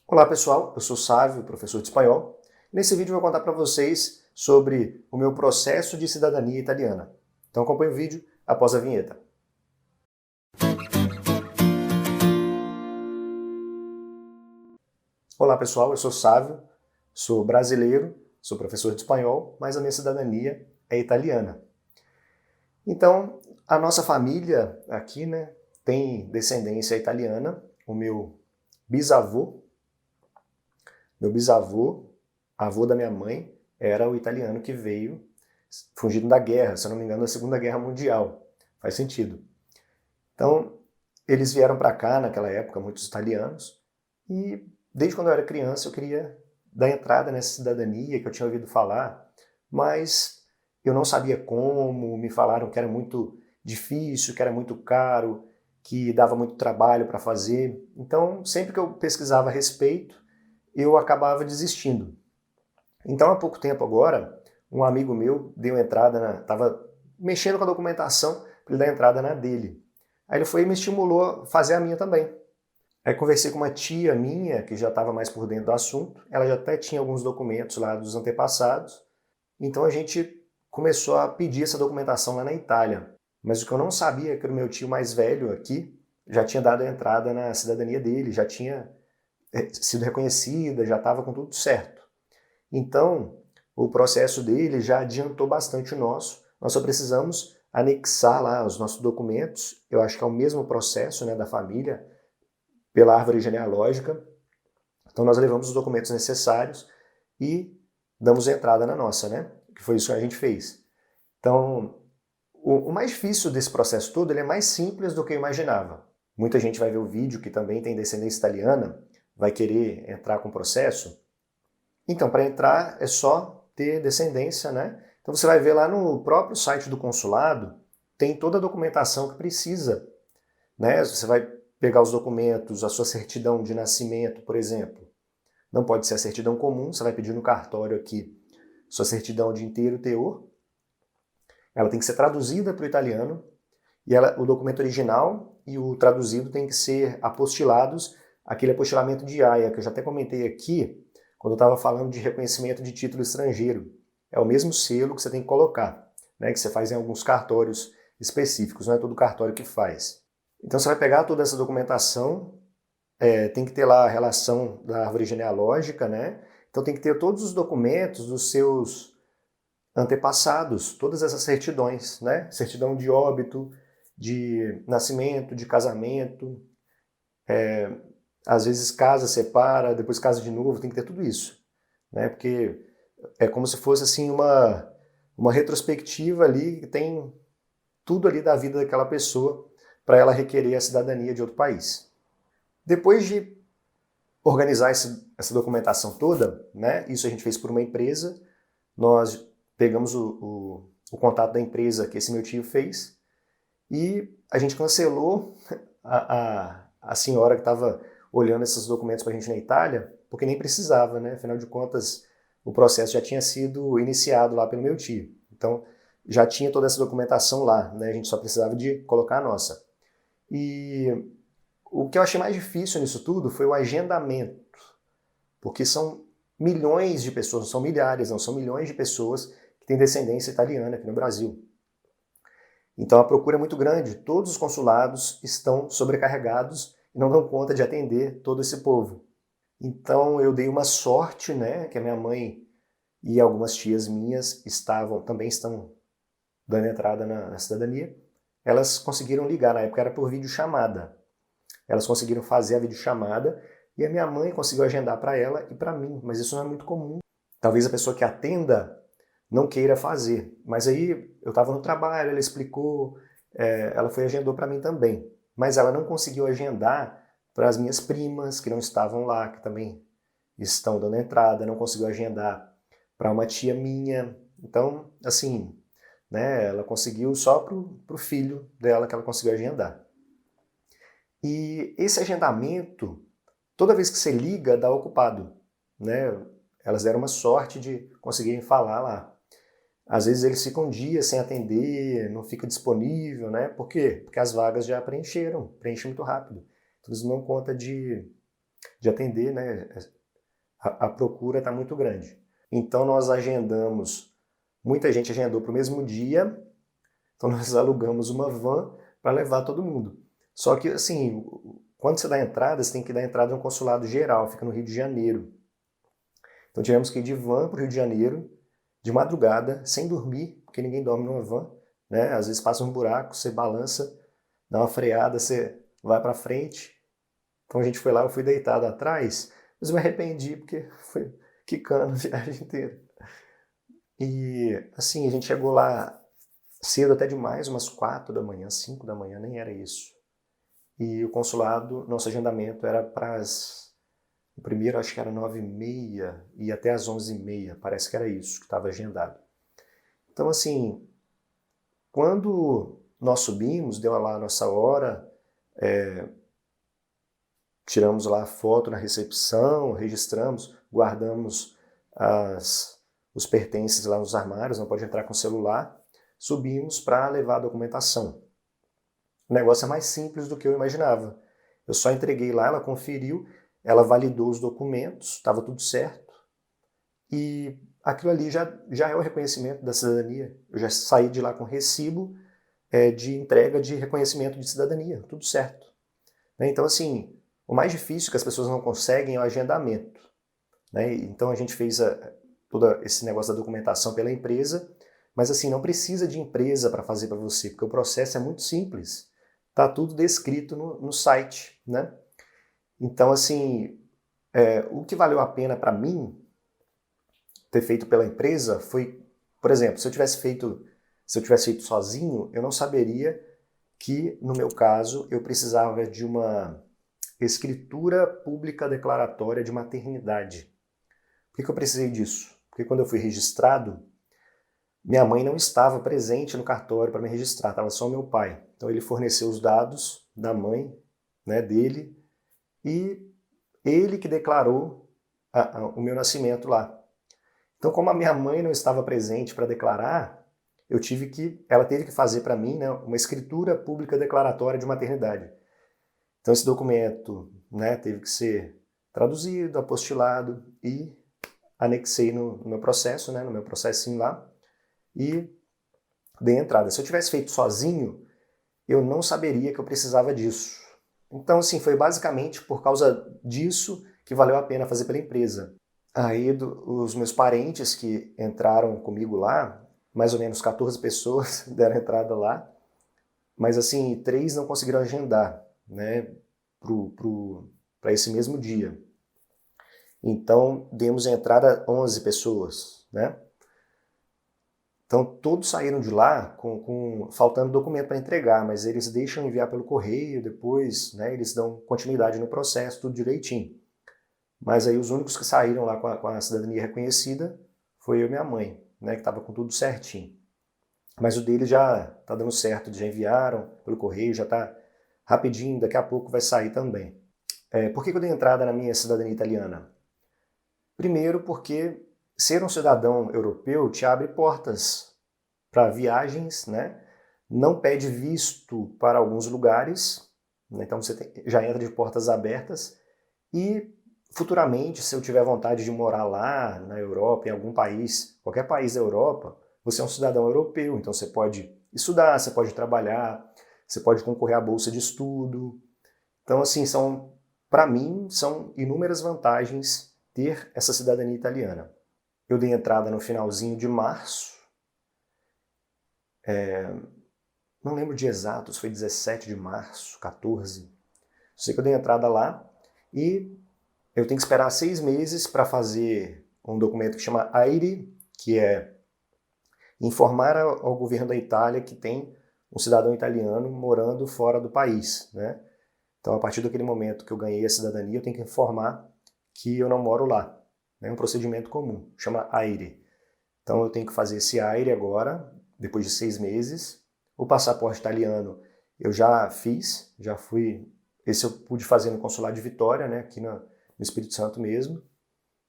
Olá pessoal, eu sou Sávio, professor de espanhol. Nesse vídeo eu vou contar para vocês sobre o meu processo de cidadania italiana. Então acompanhe o vídeo após a vinheta. Olá pessoal, eu sou Sávio, sou brasileiro, sou professor de espanhol, mas a minha cidadania é italiana. Então, a nossa família aqui, tem descendência italiana. O meu bisavô, avô da minha mãe, era o italiano que veio fugindo da guerra, se eu não me engano, da Segunda Guerra Mundial. Faz sentido. Então, eles vieram para cá naquela época, muitos italianos, e desde quando eu era criança eu queria dar entrada nessa cidadania que eu tinha ouvido falar, mas eu não sabia como, me falaram que era muito difícil, que era muito caro, que dava muito trabalho para fazer. Então, sempre que eu pesquisava a respeito, eu acabava desistindo. Então, há pouco tempo agora, um amigo meu deu entrada, estava mexendo com a documentação para ele dar entrada na dele. Aí ele foi e me estimulou a fazer a minha também. Aí conversei com uma tia minha, que já estava mais por dentro do assunto, ela já até tinha alguns documentos lá dos antepassados, então a gente começou a pedir essa documentação lá na Itália. Mas o que eu não sabia é que o meu tio mais velho aqui já tinha dado a entrada na cidadania dele, já tinha sido reconhecida, já estava com tudo certo. Então, o processo dele já adiantou bastante o nosso. Nós só precisamos anexar lá os nossos documentos. Eu acho que é o mesmo processo, da família, pela árvore genealógica. Então, nós levamos os documentos necessários e damos entrada na nossa, que foi isso que a gente fez. Então, o mais difícil desse processo todo, ele é mais simples do que eu imaginava. Muita gente vai ver o vídeo que também tem descendência italiana, vai querer entrar com o processo. Então, para entrar é só ter descendência, Então você vai ver lá no próprio site do consulado, tem toda a documentação que precisa, Você vai pegar os documentos, a sua certidão de nascimento, por exemplo. Não pode ser a certidão comum, você vai pedir no cartório aqui sua certidão de inteiro teor. Ela tem que ser traduzida para o italiano, e o documento original e o traduzido tem que ser apostilados, aquele apostilamento de AIA, que eu já até comentei aqui, quando eu estava falando de reconhecimento de título estrangeiro. É o mesmo selo que você tem que colocar, que você faz em alguns cartórios específicos, não é todo cartório que faz. Então você vai pegar toda essa documentação, tem que ter lá a relação da árvore genealógica, Então tem que ter todos os documentos dos seus antepassados, todas essas certidões, Certidão de óbito, de nascimento, de casamento, às vezes casa, separa, depois casa de novo, tem que ter tudo isso, Porque é como se fosse assim uma retrospectiva ali que tem tudo ali da vida daquela pessoa para ela requerer a cidadania de outro país. Depois de organizar essa documentação toda, isso a gente fez por uma empresa, nós pegamos o contato da empresa que esse meu tio fez e a gente cancelou a senhora que estava olhando esses documentos para a gente na Itália, porque nem precisava, Afinal de contas, o processo já tinha sido iniciado lá pelo meu tio. Então, já tinha toda essa documentação lá, A gente só precisava de colocar a nossa. E o que eu achei mais difícil nisso tudo foi o agendamento, porque são milhões de pessoas, não são milhares, não, são milhões de pessoas que têm descendência italiana aqui no Brasil. Então a procura é muito grande, todos os consulados estão sobrecarregados e não dão conta de atender todo esse povo. Então eu dei uma sorte, que a minha mãe e algumas tias minhas também estão dando entrada na cidadania. Elas conseguiram ligar, na época era por videochamada. Elas conseguiram fazer a videochamada e a minha mãe conseguiu agendar para ela e para mim, mas isso não é muito comum. Talvez a pessoa que atenda não queira fazer, mas aí eu estava no trabalho, ela explicou, ela foi e agendou para mim também, mas ela não conseguiu agendar para as minhas primas que não estavam lá, que também estão dando entrada, não conseguiu agendar para uma tia minha, então, assim, ela conseguiu só para o filho dela que ela conseguiu agendar. E esse agendamento, toda vez que você liga, dá ocupado, Elas deram uma sorte de conseguirem falar lá. Às vezes eles ficam dias sem atender, não fica disponível, Por quê? Porque as vagas já preencheram, preenche muito rápido. Então eles não dão conta de de atender, né? A procura está muito grande. Então nós agendamos, muita gente agendou para o mesmo dia, então nós alugamos uma van para levar todo mundo. Só que, assim, quando você dá entrada, você tem que dar entrada no consulado geral, fica no Rio de Janeiro. Então tivemos que ir de van para o Rio de Janeiro, de madrugada, sem dormir, porque ninguém dorme numa van, né? Às vezes passa um buraco, você balança, dá uma freada, você vai para frente. Então a gente foi lá, eu fui deitado atrás, mas eu me arrependi porque foi quicando a viagem inteira. E assim, a gente chegou lá cedo até demais, umas 4 da manhã, 5 da manhã, nem era isso. E o consulado, nosso agendamento era para o primeiro acho que era 9h30 e até às 11h30, parece que era isso que estava agendado. Então assim, quando nós subimos, deu lá a nossa hora, tiramos lá a foto na recepção, registramos, guardamos os pertences lá nos armários, não pode entrar com celular, subimos para levar a documentação. O negócio é mais simples do que eu imaginava. Eu só entreguei lá, ela conferiu, ela validou os documentos, estava tudo certo, e aquilo ali já é o reconhecimento da cidadania. Eu já saí de lá com recibo de entrega de reconhecimento de cidadania, tudo certo. Então, assim, o mais difícil que as pessoas não conseguem é o agendamento. Então a gente fez todo esse negócio da documentação pela empresa, mas assim, não precisa de empresa para fazer para você, porque o processo é muito simples. Está tudo descrito no site, né? Então, assim, o que valeu a pena para mim ter feito pela empresa foi, por exemplo, se eu tivesse feito sozinho, eu não saberia que, no meu caso, eu precisava de uma escritura pública declaratória de maternidade. Por que eu precisei disso? Porque quando eu fui registrado, minha mãe não estava presente no cartório para me registrar, estava só meu pai. Então ele forneceu os dados da mãe, né, dele, e ele que declarou o meu nascimento lá. Então, como a minha mãe não estava presente para declarar, ela teve que fazer para mim, né, uma escritura pública declaratória de maternidade. Então esse documento, né, teve que ser traduzido, apostilado e anexei no meu processo, né, no meu processinho lá, e dei entrada. Se eu tivesse feito sozinho, eu não saberia que eu precisava disso. Então, assim, foi basicamente por causa disso que valeu a pena fazer pela empresa. Aí, os meus parentes que entraram comigo lá, mais ou menos 14 pessoas deram entrada lá, mas, assim, 3 não conseguiram agendar, né, para esse mesmo dia. Então, demos entrada a 11 pessoas, né? Então, todos saíram de lá faltando documento para entregar, mas eles deixam enviar pelo correio depois, né? Eles dão continuidade no processo, tudo direitinho. Mas aí os únicos que saíram lá com a cidadania reconhecida foi eu e minha mãe, né? Que estava com tudo certinho. Mas o deles já está dando certo, já enviaram pelo correio, já está rapidinho, daqui a pouco vai sair também. Por que eu dei entrada na minha cidadania italiana? Primeiro porque ser um cidadão europeu te abre portas para viagens, né? Não pede visto para alguns lugares, né? Então você já entra de portas abertas e futuramente, se eu tiver vontade de morar lá na Europa, em algum país, qualquer país da Europa, você é um cidadão europeu, então você pode estudar, você pode trabalhar, você pode concorrer à bolsa de estudo. Então, assim, para mim, são inúmeras vantagens ter essa cidadania italiana. Eu dei entrada no finalzinho de março, não lembro o dia exato, se foi 17 de março, 14. Sei que eu dei entrada lá e eu tenho que esperar 6 meses para fazer um documento que chama AIRE, que é informar ao governo da Itália que tem um cidadão italiano morando fora do país, né? Então, a partir daquele momento que eu ganhei a cidadania, eu tenho que informar que eu não moro lá. É um procedimento comum, chama AIRE. Então, eu tenho que fazer esse AIRE agora, depois de 6 meses. O passaporte italiano eu já fiz, já fui... Esse eu pude fazer no consulado de Vitória, né, aqui no Espírito Santo mesmo.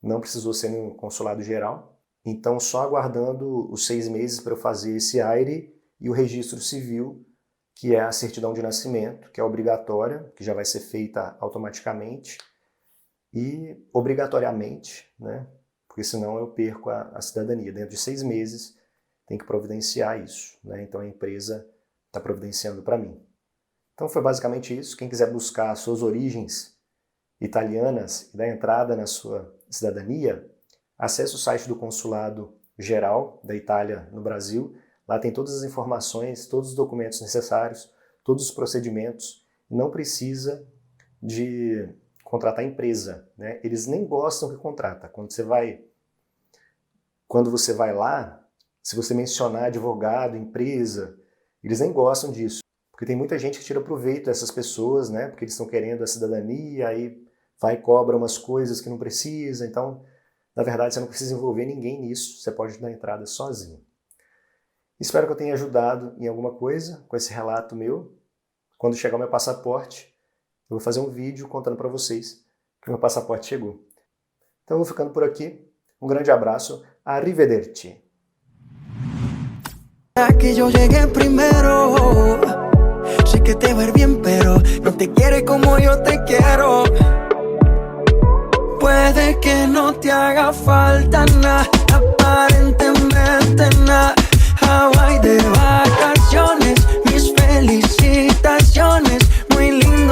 Não precisou ser no consulado geral. Então, só aguardando os 6 meses para eu fazer esse AIRE e o registro civil, que é a certidão de nascimento, que é obrigatória, que já vai ser feita automaticamente. e obrigatoriamente, né, porque senão eu perco a cidadania. Dentro de 6 meses tem que providenciar isso, né, então a empresa está providenciando para mim. Então foi basicamente isso. Quem quiser buscar suas origens italianas e dar entrada na sua cidadania, acesse o site do Consulado Geral da Itália no Brasil. Lá tem todas as informações, todos os documentos necessários, todos os procedimentos. Não precisa de contratar empresa, né? Eles nem gostam que contrata. Quando você vai lá, se você mencionar advogado, empresa, eles nem gostam disso. Porque tem muita gente que tira proveito dessas pessoas, né? Porque eles estão querendo a cidadania, aí vai e cobra umas coisas que não precisa. Então, na verdade, você não precisa envolver ninguém nisso. Você pode dar entrada sozinho. Espero que eu tenha ajudado em alguma coisa com esse relato meu. Quando chegar o meu passaporte, eu vou fazer um vídeo contando para vocês que o meu passaporte chegou. Então eu vou ficando por aqui. Um grande abraço. Arrivederci. Que yo llegué primero, sé que te va a ir bien, pero no te quiere como yo te quiero. Puede que no te haga falta nada.